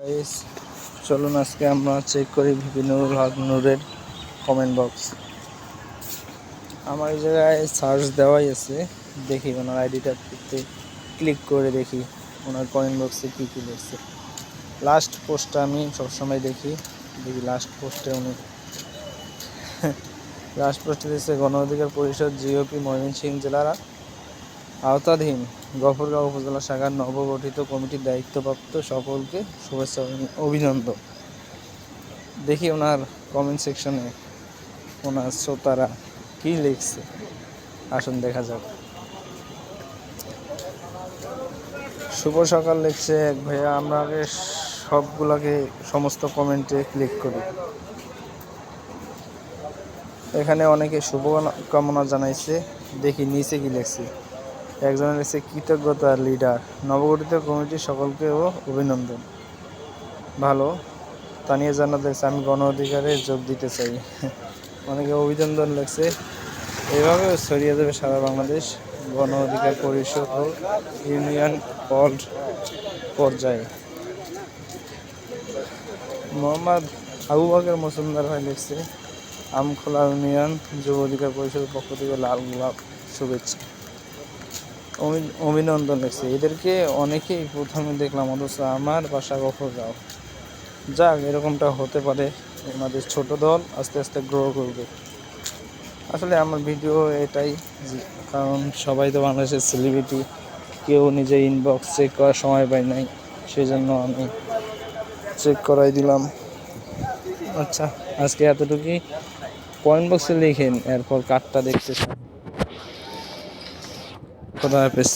Guys, চলুন আজকে আমরা চেক করি ভিপি নুরুল হক নূরের কমেন্ট বক্স। আমার এই জায়গায় সার্চ দেওয়াই আছে, দেখি ওনার আইডিটাতে ক্লিক করে দেখি ওনার কমেন্ট বক্সে কী কী লিখছে। লাস্ট পোস্টটা আমি সবসময় দেখি লাস্ট পোস্টে উনি লাস্ট পোস্টে দিচ্ছে গণ অধিকার পরিষদ জিওপি ময়মনসিংহ জেলার আওতাধীন গফরগাঁও উপজেলা শাখার নবগঠিত কমিটির দায়িত্বপ্রাপ্ত সকলকে শুভেচ্ছা অভিনন্দন। দেখি ওনার কমেন্ট সেকশনে ওনার শ্রোতারা কি লিখছে, আসুন দেখা যাক। শুভ সকাল লিখছে এক ভাইয়া, আমরা আগে সবগুলাকে সমস্ত কমেন্টে ক্লিক করি। এখানে অনেকে শুভকামনা জানাইছে, দেখি নিচে কি লিখছে। একজনের লিখছে কৃতজ্ঞতা লিডার, নবগঠিত কমিটির সকলকেও অভিনন্দন। ভালো। তানিয়া জান্নাত লিখছে আমি গণ অধিকারে যোগ দিতে চাই। অনেকে অভিনন্দন লিখছে। এভাবে ছড়িয়ে যাবে সারা বাংলাদেশ গণ অধিকার পরিষদ ও ইউনিয়ন পর্যায়ে। মোহাম্মদ আবু বকর মজুমদার ভাই লিখছে আমখোলা ইউনিয়ন যুব অধিকার পরিষদের পক্ষ থেকে লাল গোলাপ শুভেচ্ছা অভিনন্দন লিখছে। এদেরকে অনেকেই প্রথমে দেখলাম, অথচ আমার বাসা গফরগাঁও। যাক, এরকমটা হতে পারে, আমাদের ছোট দল আস্তে আস্তে গ্রো করবে। আসলে আমার ভিডিও এটাই, কারণ সবাই তো বাংলাদেশের সেলিব্রিটি, কেউ নিজে ইনবক্স চেক করার সময় পায় নাই, সেই জন্য আমি চেক করাই দিলাম। আচ্ছা, আজকে এতটুকুই। পয়েন্ট বক্সে লিখেন, এরপর কার্ডটা দেখতে। খোদা হাফেজ।